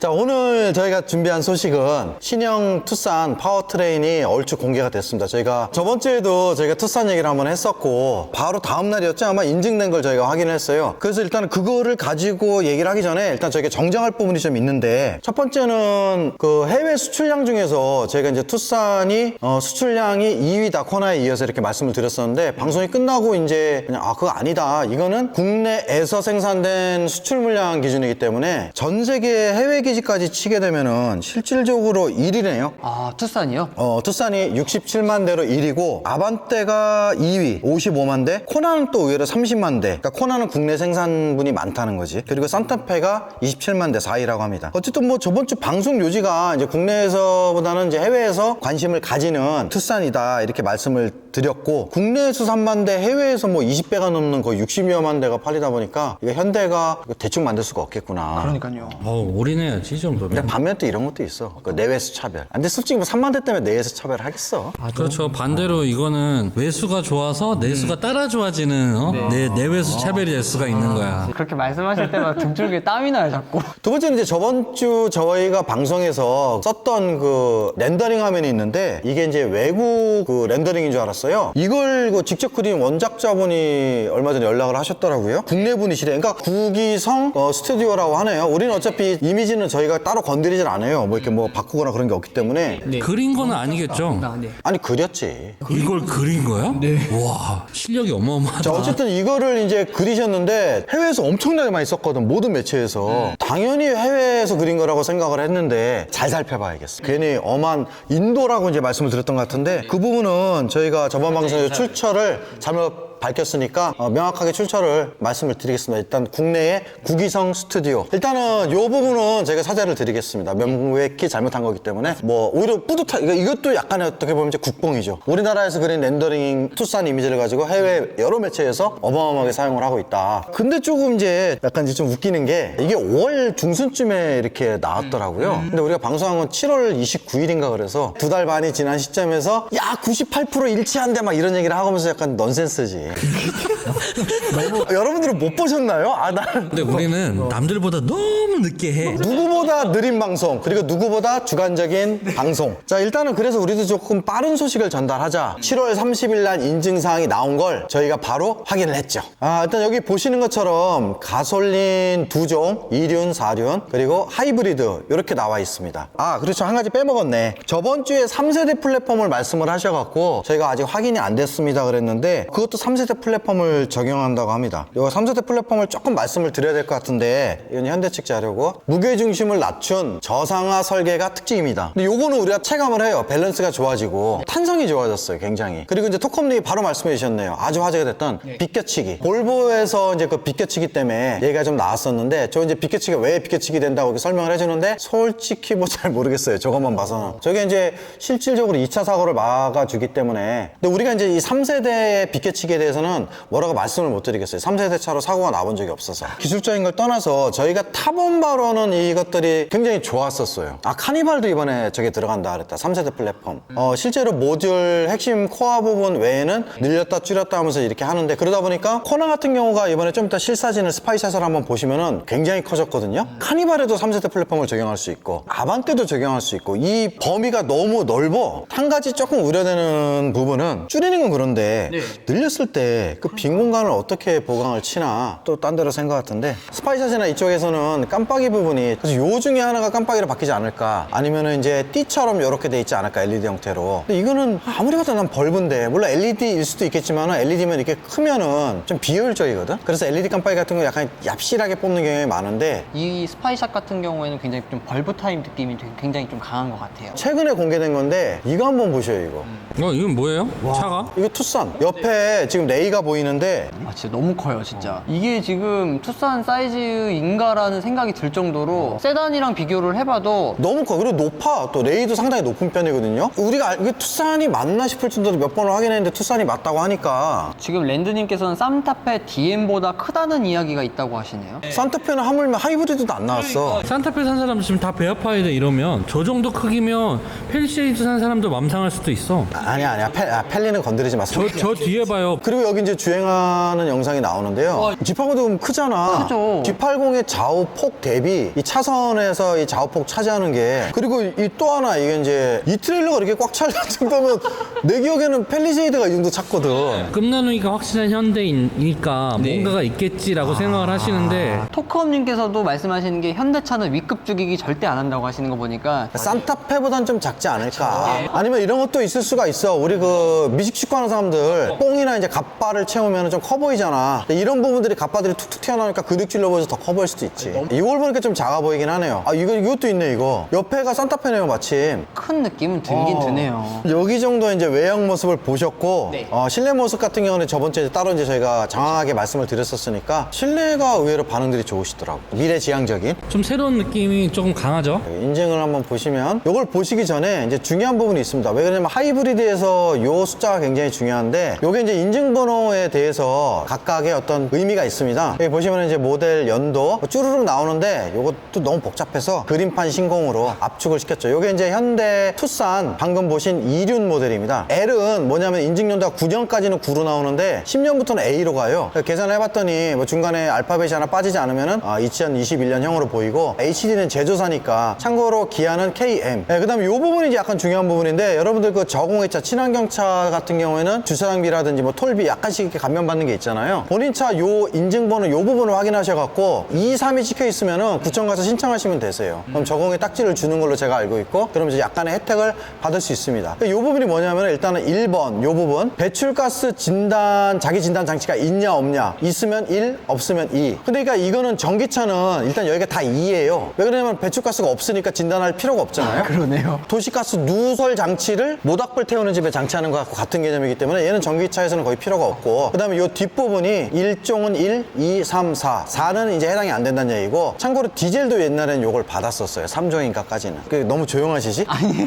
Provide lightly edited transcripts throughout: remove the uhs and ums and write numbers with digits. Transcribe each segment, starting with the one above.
자, 오늘 저희가 준비한 소식은 신형 투싼 파워트레인이 얼추 공개가 됐습니다. 저희가 저번 주에도 저희가 투싼 얘기를 한번 했었고 바로 다음 날이었죠. 아마 인증된 걸 저희가 확인을 했어요. 그래서 일단 그거를 가지고 얘기를 하기 전에 일단 저희가 정정할 부분이 좀 있는데, 첫 번째는 그 해외 수출량 중에서 저희가 이제 투싼이 수출량이 2위다 코나에 이어서 이렇게 말씀을 드렸었는데, 방송이 끝나고 이제 그냥 그거 아니다, 이거는 국내에서 생산된 수출 물량 기준이기 때문에 전 세계 해외 기지까지 치게 되면은 실질적으로 1위네요. 아, 투싼이요? 투싼이 67만 대로 1위고, 아반떼가 2위 55만 대, 코나는 또 의외로 30만 대. 그러니까 코나는 국내 생산분이 많다는 거지. 그리고 산타페가 27만 대 4위라고 합니다. 어쨌든 뭐 저번 주 방송 요지가 이제 국내에서보다는 이제 해외에서 관심을 가지는 투싼이다 이렇게 말씀을 드렸고, 국내에서 3만 대, 해외에서 뭐 20배가 넘는 거의 60여만 대가 팔리다 보니까 이거 현대가 이거 대충 만들 수가 없겠구나. 그러니까요. 올인해야지 이 정도면. 근데 반면 또 이런 것도 있어. 그 내외수 차별. 근데 솔직히 뭐 3만 대 때문에 내외수 차별을 하겠어. 그렇죠. 반대로 이거는 외수가 좋아서 내수가 따라 좋아지는 내외수 차별이 될 수가 있는 거야. 그렇게 말씀하실 때마다 등줄기에 땀이 나요, 자꾸. 두 번째는 이제 저번 주 저희가 방송에서 썼던 그 렌더링 화면이 있는데, 이게 이제 외국 그 렌더링인 줄 알았어요. 이걸 그 직접 그린 원작자분이 얼마 전에 연락을 하셨더라고요. 국내 분이시래. 그러니까 구기성 스튜디오라고 하네요. 우리는 어차피 이미지는 저희가 따로 건드리질 않아요. 뭐 이렇게 뭐 바꾸거나 그런 게 없기 때문에. 그린 건 아니겠죠? 아니, 그렸지. 이걸 그린 거야? 네. 와, 실력이 어마어마하다. 자, 어쨌든 이거를 이제 그리셨는데 해외에서 엄청나게 많이 썼거든, 모든 매체에서. 당연히 해외에서 그린 거라고 생각을 했는데 잘 살펴봐야겠어. 괜히 엄한 인도라고 이제 말씀을 드렸던 것 같은데, 그 부분은 저희가 저번 방송에서 출처를 잘못 밝혔으니까 명확하게 출처를 말씀을 드리겠습니다. 일단 국내의 구기성 스튜디오. 일단은 이 부분은 제가 사죄를 드리겠습니다. 명백히 잘못한 거기 때문에 뭐 오히려 이것도 약간 어떻게 보면 이제 국뽕이죠. 우리나라에서 그린 렌더링 투싼 이미지를 가지고 해외 여러 매체에서 어마어마하게 사용을 하고 있다. 근데 조금 이제 약간 이제 좀 웃기는 게, 이게 5월 중순쯤에 이렇게 나왔더라고요. 근데 우리가 방송한 건 7월 29일인가 그래서 2달 반이 지난 시점에서 야 98% 일치한데 막 이런 얘기를 하면서 약간 넌센스지. 여러분들은 못 보셨나요? 근데 우리는 남들보다 너무 늦게 해. 누구보다 느린 방송, 그리고 누구보다 주관적인 방송. 자, 일단은 그래서 우리도 조금 빠른 소식을 전달하자 7월 30일 날 인증사항이 나온 걸 저희가 바로 확인을 했죠. 일단 여기 보시는 것처럼 가솔린 2종, 2륜, 4륜, 그리고 하이브리드 이렇게 나와 있습니다. 그렇죠. 한 가지 빼먹었네. 저번 주에 3세대 플랫폼을 말씀을 하셔갖고 저희가 아직 확인이 안 됐습니다 그랬는데, 그것도 3세대 플랫폼을 적용한다고 합니다. 이 3세대 플랫폼을 조금 말씀을 드려야 될 것 같은데, 이건 현대 측 자료고, 무게중심을 낮춘 저상하 설계가 특징입니다. 근데 요거는 우리가 체감을 해요. 밸런스가 좋아지고 탄성이 좋아졌어요, 굉장히. 그리고 이제 토컴님이 바로 말씀해 주셨네요. 아주 화제가 됐던 비껴치기. 볼보에서 이제 그 비껴치기 때문에 얘기가 좀 나왔었는데, 저 이제 비껴치기가 왜 비껴치기 된다고 이렇게 설명을 해주는데, 솔직히 뭐 잘 모르겠어요. 저것만 봐서는. 저게 이제 실질적으로 2차 사고를 막아주기 때문에. 근데 우리가 이제 이 3세대 비껴치기에 대해서는 뭐라고 말씀을 못 드리겠어요. 3세대 차로 사고가 나본 적이 없어서. 기술적인 걸 떠나서 저희가 타본 바로는 이것들이 굉장히 좋았었어요. 카니발도 이번에 저게 들어간다 그랬다. 3세대 플랫폼. 실제로 모듈 핵심 코어 부분 외에는 늘렸다 줄였다 하면서 이렇게 하는데, 그러다 보니까 코나 같은 경우가 이번에 좀 이따 실사진을 스파이샷을 한번 보시면은 굉장히 커졌거든요. 카니발에도 3세대 플랫폼을 적용할 수 있고, 아반떼도 적용할 수 있고, 이 범위가 너무 넓어. 한 가지 조금 우려되는 부분은, 줄이는 건 그런데 늘렸을 때 그 빈 공간을 어떻게 보강을 치나 또 딴 데로 생각 같은데, 스파이샷이나 이쪽에서는 깜빡이 부분이, 그래서 요 중에 하나가 깜빡이로 바뀌지 않을까, 아니면은 이제 띠처럼 이렇게 돼 있지 않을까, LED 형태로. 근데 이거는 아무리 봐도 난 벌브인데, 물론 LED일 수도 있겠지만은 LED면 이렇게 크면은 좀 비효율적이거든. 그래서 LED 깜빡이 같은 거 약간 얍실하게 뽑는 경향이 많은데, 이 스파이샷 같은 경우에는 굉장히 좀 벌브 타임 느낌이 굉장히 좀 강한 것 같아요. 최근에 공개된 건데 이거 한번 보셔요. 이거 이건 뭐예요? 차가? 이거 투싼. 옆에 지금 레이가 보이는데, 진짜 너무 커요, 진짜. 이게 지금 투싼 사이즈인가라는 생각이 들 정도로 세단이랑 비교를 해봐도 너무 커. 그리고 높아. 또 레이도 상당히 높은 편이거든요. 우리가 이게 투싼이 맞나 싶을 정도로 몇 번을 확인했는데 투싼이 맞다고 하니까. 지금 랜드님께서는 산타페 DM보다 크다는 이야기가 있다고 하시네요. 산타페는 하물며 하이브리드도 안 나왔어. 산타페 산 사람 지금 다 배 아파야 돼 이러면, 저 정도 크기면 펠리세이드 산 사람도 맘상할 수도 있어. 아니야. 펠리는 건드리지 마세요. 저 뒤에 봐요. 그리고 여기 이제 주행한 운전하는 영상이 나오는데요. G80도 좀 크잖아. 크죠. G80의 좌우폭 대비 이 차선에서 이 좌우폭 차지하는 게, 그리고 이 또 하나 이게 이제 이 트레일러가 이렇게 꽉 찰 정도면 내 기억에는 펠리세이드가 이 정도 찼거든. 끝나누기가 확실한 현대이니까 네. 뭔가가 있겠지라고 생각을 하시는데 토크업님께서도 말씀하시는 게 현대차는 W급 죽이기 절대 안 한다고 하시는 거 보니까 산타페보단 좀 작지 않을까. 아니면 이런 것도 있을 수가 있어. 우리 그 미식축구 하는 사람들 뽕이나 이제 갓바를 채우면 좀 커 보이잖아. 근데 이런 부분들이 갓바들이 툭툭 튀어나오니까 근육질로 보여서 더 커 보일 수도 있지. 이걸 보니까 좀 작아 보이긴 하네요. 아, 이것도 있네, 이거. 옆에가 산타페네요, 마침. 큰 느낌은 들긴 드네요. 여기 정도 이제 외형 모습을 보셨고, 네. 실내 모습 같은 경우는 저번 주에 따로 이제 저희가 장황하게 말씀을 드렸었으니까 실내가 의외로 반응들이 좋으시더라고. 미래지향적인. 좀 새로운 느낌이 조금 강하죠. 인증을 한번 보시면, 이걸 보시기 전에 이제 중요한 부분이 있습니다. 왜 그러냐면 하이브리드에서 요 숫자가 굉장히 중요한데, 요게 이제 인증번호에 대해서 각각의 어떤 의미가 있습니다. 여기 보시면 이제 모델 연도 쭈루룩 나오는데, 요것도 너무 복잡해서 그림판 신공으로 압축을 시켰죠. 요게 이제 현대 투싼 방금 보신 2륜 모델입니다. L은 뭐냐면 인증 연도가 9년까지는 9로 나오는데 10년부터는 A로 가요. 계산을 해봤더니 뭐 중간에 알파벳이 하나 빠지지 않으면은 2021년형으로 보이고, HD는 제조사니까. 참고로 기아는 KM. 그 다음에 이 부분이 이제 약간 중요한 부분인데, 여러분들 그 저공해차 친환경차 같은 경우에는 주차장비라든지 뭐 톨비 약간씩 이렇게 감면받는 게 있잖아요. 본인 차 요 인증번호 요 부분을 확인하셔갖고 2, 3이 찍혀 있으면은 구청 가서 신청하시면 되세요. 그럼 저공에 딱지를 주는 걸로 제가 알고 있고, 그럼 이제 약간의 혜택을 받을 수 있습니다. 이 부분이 뭐냐면 일단은 1번 요 부분, 배출가스 진단 자기 진단 장치가 있냐 없냐, 있으면 1, 없으면 2. 근데 그러니까 이거는 전기차는 일단 여기가 다 2예요. 왜 그러냐면 배출가스가 없으니까 진단할 필요가 없잖아요. 그러네요. 도시가스 누설 장치를 모닥불 태우는 집에 장치하는 것과 같은 개념이기 때문에 얘는 전기차에서는 거의 필요가 없고, 그 다음에 이 뒷부분이 1종은 1, 2, 3, 4. 4는 이제 해당이 안 된다는 얘기고, 참고로 디젤도 옛날엔 요걸 받았었어요. 3종인가까지는. 너무 조용하시지?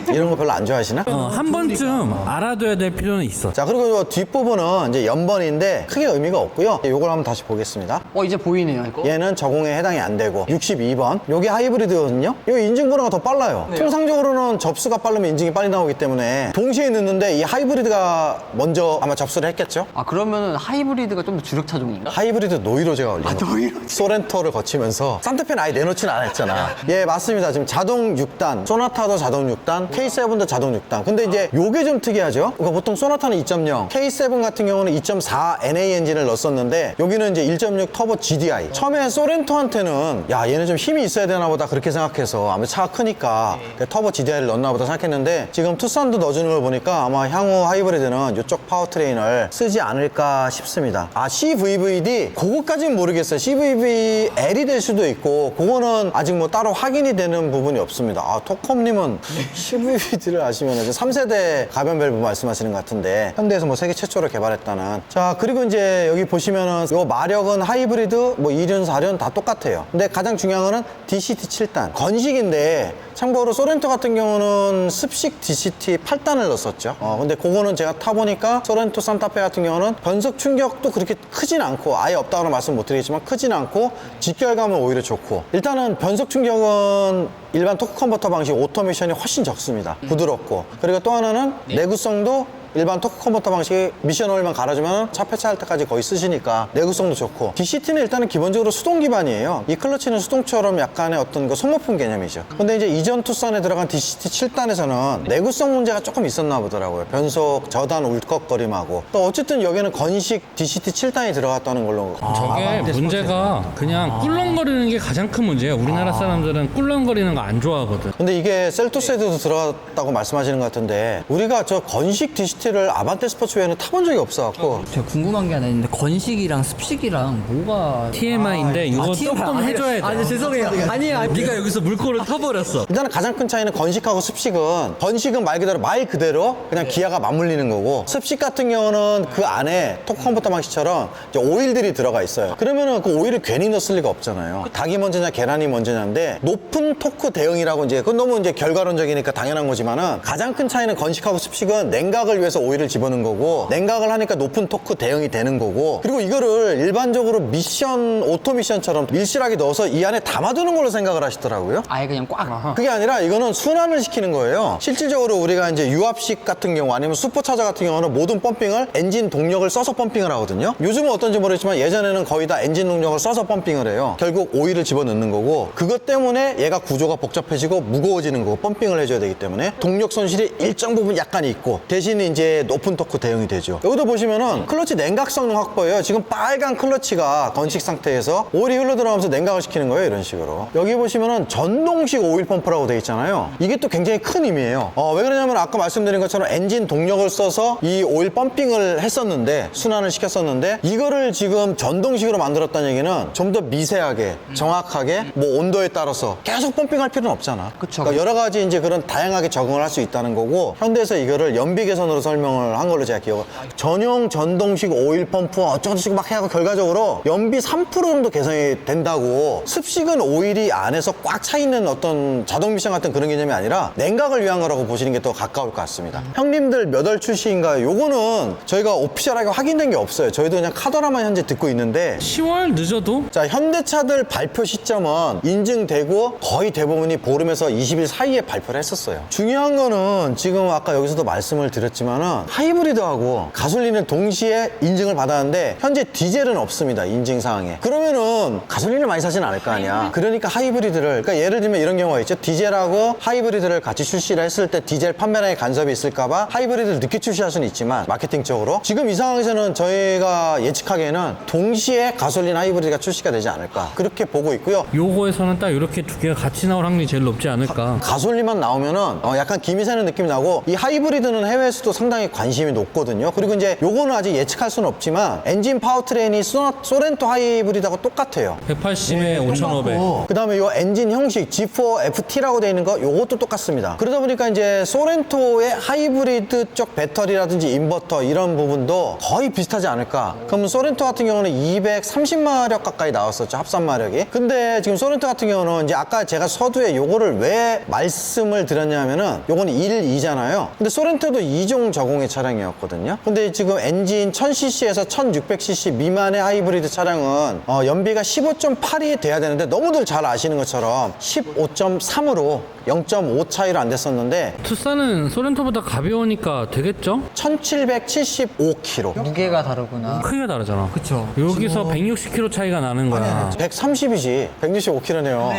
이런 거 별로 안 좋아하시나? 한 번쯤 알아둬야 될 필요는 있어. 자, 그리고 이 뒷부분은 이제 연번인데 크게 의미가 없고요. 요걸 한번 다시 보겠습니다. 이제 보이네요, 이거. 얘는 저공에 해당이 안 되고 62번 요게 하이브리드거든요. 이 인증번호가 더 빨라요. 통상적으로는 접수가 빠르면 인증이 빨리 나오기 때문에 동시에 넣는데 이 하이브리드가 먼저 아마 접수를 했겠죠. 그러면은 하이브리드가 좀 더 주력 차종인가? 하이브리드 노이로제가 올린 거. 노이로제. 소렌토를 거치면서 산타페는 아예 내놓지는 않았잖아. 예, 맞습니다. 지금 자동 6단, 소나타도 자동 6단, K7도 자동 6단. 근데 이제 요게 좀 특이하죠. 그러니까 보통 소나타는 2.0, K7 같은 경우는 2.4 NA 엔진을 넣었었는데, 여기는 이제 1.6 터보 GDI. 처음에 소렌토한테는 야, 얘는 좀 힘이 있어야 되나 보다 그렇게 생각해서, 아무래도 차가 크니까 터보 GDI를 넣나 보다 생각했는데, 지금 투싼도 넣어주는 걸 보니까 아마 향후 하이브리드는 이쪽 파워트레인을 쓰지 않을까 싶습니다. CVVD 그거까지는 모르겠어요. CVV L이 될 수도 있고, 그거는 아직 뭐 따로 확인이 되는 부분이 없습니다. 토컴님은 CVVD를 아시면 이제 3세대 가변 밸브 말씀하시는 것 같은데, 현대에서 뭐 세계 최초로 개발했다는. 자, 그리고 이제 여기 보시면은 요 마력은 하이브리드 뭐 2륜 4륜 다 똑같아요. 근데 가장 중요한 거는 DCT 7단 건식인데, 참고로 소렌토 같은 경우는 습식 DCT 8단을 넣었었죠. 근데 그거는 제가 타보니까 소렌토 산타페 같은 경우는 변속 충격도 그렇게 크진 않고, 아예 없다고는 말씀 못 드리겠지만 크진 않고, 직결감은 오히려 좋고, 일단은 변속 충격은 일반 토크 컨버터 방식 오토메이션이 훨씬 적습니다. 부드럽고, 그리고 또 하나는 내구성도 일반 토크 컨버터 방식이 미션 오일만 갈아주면 차 폐차할 때까지 거의 쓰시니까 내구성도 좋고, DCT는 일단은 기본적으로 수동 기반이에요. 이 클러치는 수동처럼 약간의 어떤 그 소모품 개념이죠. 근데 이제 이전 투싼에 들어간 DCT 7단에서는 내구성 문제가 조금 있었나 보더라고요. 변속, 저단 울컥거림하고, 또 어쨌든 여기는 건식 DCT 7단이 들어갔다는 걸로. 저게 문제가 그냥 꿀렁거리는 게 가장 큰 문제예요. 우리나라 사람들은 꿀렁거리는 거 안 좋아하거든. 근데 이게 셀토스에도 들어갔다고 말씀하시는 것 같은데, 우리가 저 건식 DCT를 아반떼 스포츠 외에는 타본 적이 없어갖고. 제가 궁금한 게 하나 있는데, 건식이랑 습식이랑 뭐가 TMI인데 이거 TMI. 조금 해줘야 돼. 아니 죄송해요. 아니야. 네가 여기서 물꼬를 터버렸어. 일단은 가장 큰 차이는 건식하고 습식은, 건식은 말 그대로 그냥 기아가 맞물리는 거고, 습식 같은 경우는 그 안에 토크 컨버터 방식처럼 이제 오일들이 들어가 있어요. 그러면은 그 오일을 괜히 넣었을 리가 없잖아요. 닭이 먼저냐 계란이 먼저냐인데, 높은 토크 대응이라고, 이제 그건 너무 이제 결과론적이니까 당연한 거지만은, 가장 큰 차이는 건식하고 습식은 냉각을 위해서 해서 오일을 집어넣은 거고, 냉각을 하니까 높은 토크 대응이 되는 거고, 그리고 이거를 일반적으로 미션, 오토 미션처럼 밀실하게 넣어서 이 안에 담아두는 걸로 생각을 하시더라고요. 아예 그냥 꽉. 그게 아니라 이거는 순환을 시키는 거예요. 실질적으로 우리가 이제 유압식 같은 경우 아니면 슈퍼차저 같은 경우는 모든 펌핑을 엔진 동력을 써서 펌핑을 하거든요. 요즘은 어떤지 모르겠지만 예전에는 거의 다 엔진 동력을 써서 펌핑을 해요. 결국 오일을 집어넣는 거고, 그것 때문에 얘가 구조가 복잡해지고 무거워지는 거고, 펌핑을 해줘야 되기 때문에 동력 손실이 일정 부분 약간 있고, 대신 이제 높은 토크 대응이 되죠. 여기도 보시면은 클러치 냉각 성능 확보예요. 지금 빨간 클러치가 건식 상태에서 오일이 흘러 들어가면서 냉각을 시키는 거예요. 이런 식으로. 여기 보시면은 전동식 오일 펌프라고 되어 있잖아요. 이게 또 굉장히 큰 의미예요. 왜 그러냐면 아까 말씀드린 것처럼 엔진 동력을 써서 이 오일 펌핑을 했었는데, 순환을 시켰었는데, 이거를 지금 전동식으로 만들었다는 얘기는 좀 더 미세하게, 정확하게, 뭐 온도에 따라서 계속 펌핑할 필요는 없잖아. 그쵸. 그러니까 여러 가지 이제 그런 다양하게 적응을 할 수 있다는 거고, 현대에서 이거를 연비 개선으로 설명을 한 걸로 제가 기억을. 전용 전동식 오일 펌프 어쩌고저쩌고 막 해갖고 결과적으로 연비 3% 정도 개선이 된다고. 습식은 오일이 안에서 꽉 차 있는 어떤 자동 미션 같은 그런 개념이 아니라 냉각을 위한 거라고 보시는 게 더 가까울 것 같습니다. 형님들 몇 월 출시인가요? 요거는 저희가 오피셜하게 확인된 게 없어요. 저희도 그냥 카더라만 현재 듣고 있는데, 10월 늦어도 자, 현대차들 발표 시점은 인증되고 거의 대부분이 보름에서 20일 사이에 발표를 했었어요. 중요한 거는 지금 아까 여기서도 말씀을 드렸지만은 하이브리드하고 가솔린을 동시에 인증을 받았는데 현재 디젤은 없습니다. 인증사항에. 그러면은 가솔린을 많이 사진 않을 거 아니야. 그러니까 하이브리드를, 그러니까 예를 들면 이런 경우가 있죠. 디젤하고 하이브리드를 같이 출시를 했을 때 디젤 판매량에 간섭이 있을까봐 하이브리드를 늦게 출시할 수는 있지만, 마케팅적으로 지금 이 상황에서는 저희가 예측하기에는 동시에 가솔린 하이브리드가 출시가 되지 않을까, 그렇게 보고 있고요. 요거에서는 딱 이렇게 두 개가 같이 나올 확률이 제일 높지 않을까. 가솔린만 나오면은 약간 김이 새는 느낌이 나고, 이 하이브리드는 해외에서도 상당히 관심이 높거든요. 그리고 이제 요거는 아직 예측할 수는 없지만 엔진 파워트레인이 소렌토 하이브리드하고 똑같아요. 180에 5,500. 그 다음에 요 엔진 형식 G4FT라고 되어 있는 거 요것도 똑같습니다. 그러다 보니까 이제 소렌토의 하이브리드 쪽 배터리라든지 인버터 이런 부분도 거의 비슷하지 않을까. 그러면 소렌토 같은 경우는 230마력 가까이 나왔었죠, 합산마력이. 근데 지금 소렌토 같은 경우는 이제 아까 제가 서두에 요거를 왜 말씀을 드렸냐면은 요거는 1, 2잖아요. 근데 소렌토도 2종 저공의 차량이었거든요. 근데 지금 엔진 1000cc에서 1600cc 미만의 하이브리드 차량은 연비가 15.8이 돼야 되는데, 너무들 잘 아시는 것처럼 15.3으로 0.5 차이로 안 됐었는데, 투싼은 소렌토보다 가벼우니까 되겠죠? 1775kg. 무게가 다르구나. 크게 다르잖아. 그쵸. 여기서 160kg 차이가 나는 거야. 130이지. 165kg네요.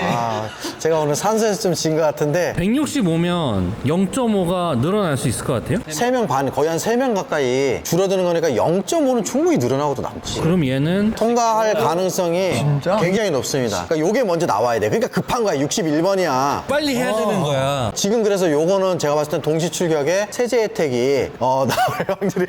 제가 오늘 산소에서 좀 진 것 같은데, 165면 0.5가 늘어날 수 있을 것 같아요? 3명 반, 거의 한 3명 가까이 줄어드는 거니까 0.5는 충분히 늘어나고도 남지. 그럼 얘는 통과할 가능성이 굉장히 높습니다. 그러니까 요게 먼저 나와야 돼. 그러니까 급한 거야. 61번이야. 빨리 해야 되는 거야. 지금 그래서 요거는 제가 봤을 땐 동시 출격에 세제 혜택이 나올 확률이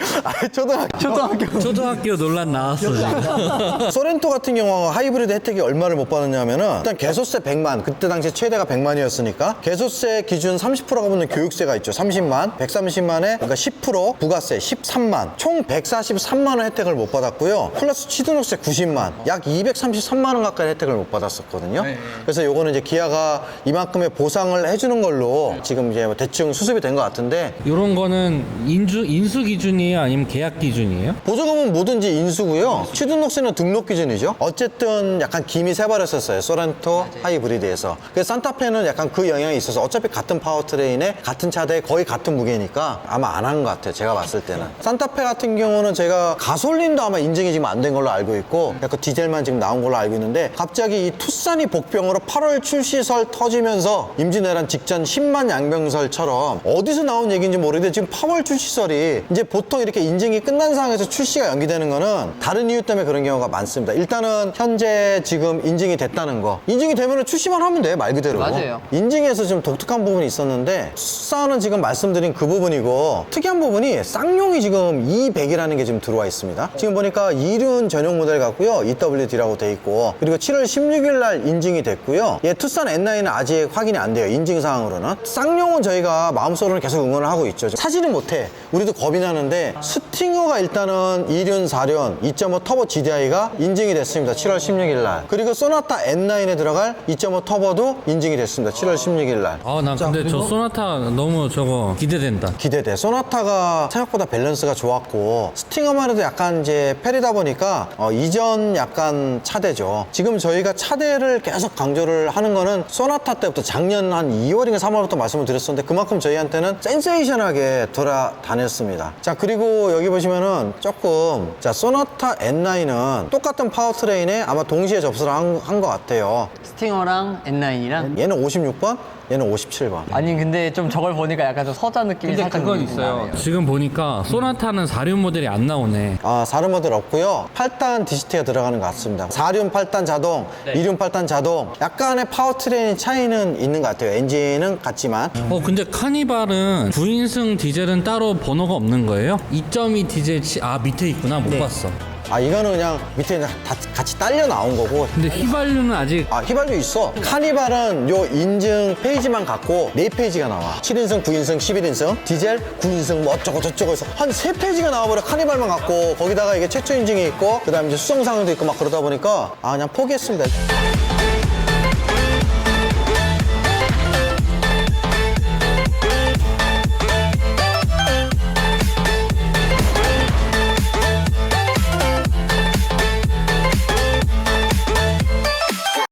초등학교 논란 나왔어 지금. 소렌토 같은 경우 하이브리드 혜택이 얼마를 못 받았냐면은, 일단 개소세 100만, 그때 당시에 최대가 100만이었으니까 개소세 기준 30%가 붙는 교육세가 있죠. 30만, 130만에 그러니까 10%, 부가세 13만, 총 143만 원 혜택을 못 받았고요. 플러스 취등록세 90만, 약 233만 원 가까이 혜택을 못 받았었거든요. 그래서 요거는 이제 기아가 이만큼의 보상을 해주는 걸로 지금 이제 대충 수습이 된 것 같은데, 이런 거는 인수 기준이에요? 아니면 계약 기준이에요? 보조금은 뭐든지 인수고요. 취등록세는 등록 기준이죠. 어쨌든 약간 김이 새버렸었어요. 소렌토 하이브리드에서. 그래서 산타페는 약간 그 영향이 있어서 어차피 같은 파워트레인에 같은 차대에 거의 같은 무게니까 아마 안 한 것 같아요. 제가 봤을 때는. 산타페 같은 경우는 제가 가솔린도 아마 인증이 지금 안 된 걸로 알고 있고, 약간 디젤만 지금 나온 걸로 알고 있는데, 갑자기 이 투싼이 복병으로 8월 출시설 터지면서 임진왜란 직전 10만 양병설처럼 어디서 나온 얘기인지 모르겠는데, 지금 8월 출시설이 이제 보통 이렇게 인증이 끝난 상황에서 출시가 연기되는 거는 다른 이유 때문에 그런 경우가 많습니다. 일단은 현재 지금 인증이 됐다는 거. 인증이 되면 출시만 하면 돼, 말 그대로. 맞아요. 인증에서 좀 독특한 부분이 있었는데, 투싼은 지금 말씀드린 그 부분이고, 특이한 부분이 쌍용이 지금 E100이라는 게 지금 들어와 있습니다. 지금 보니까 이륜 전용 모델 같고요. EWD라고 돼 있고, 그리고 7월 16일 날 인증이 됐고요. 투싼 N9은 아직 확인이 안 돼요. 인증 사항으로는. 쌍용은 저희가 마음속으로는 계속 응원을 하고 있죠. 사지는 못해. 우리도 겁이 나는데, 스팅어가 일단은 2륜, 4륜, 2.5 터보 GDI가 인증이 됐습니다. 7월 16일 날. 그리고 소나타 N9에 들어갈 2.5 터보도 인증이 됐습니다. 7월 16일 날. 난 근데 저 소나타 너무 저거 기대된다. 기대돼. 소나타 소나타가 생각보다 밸런스가 좋았고 스팅어만 해도 약간 이제 페리다 보니까 이전 약간 차대죠. 지금 저희가 차대를 계속 강조를 하는 거는 소나타 때부터 작년 한 2월인가 3월부터 말씀을 드렸었는데 그만큼 저희한테는 센세이션하게 돌아다녔습니다. 자, 그리고 여기 보시면은 조금 자, 소나타 N9은 똑같은 파워트레인에 아마 동시에 접수를 한 것 같아요. 스팅어랑 N9이랑. 얘는 56번, 얘는 57번. 아니 근데 좀 저걸 보니까 약간 좀 서자 느낌이 근데 살짝 그건 나네요. 있어요. 지금 보니까 소나타는 4륜 모델이 안 나오네. 아, 4륜 모델 없고요. 8단 DCT가 들어가는 것 같습니다. 4륜 8단 자동, 2륜 8단 자동. 약간의 파워트레인 차이는 있는 것 같아요. 엔진은 같지만. 근데 카니발은 9인승 디젤은 따로 번호가 없는 거예요? 2.2 디젤 밑에 있구나. 못 봤어. 아, 이거는 그냥 밑에 다 같이 딸려 나온 거고. 근데 휘발유는 아직 아, 휘발유 있어. 카니발은 요 인증 페이지만 갖고 4페이지가 나와. 7인승, 9인승, 11인승, 디젤, 9인승, 뭐 어쩌고 저쩌고 해서 한 3페이지가 나와버려. 카니발만 갖고. 거기다가 이게 최초 인증이 있고, 그 다음에 이제 수정사항도 있고 막 그러다 보니까, 아, 그냥 포기했습니다.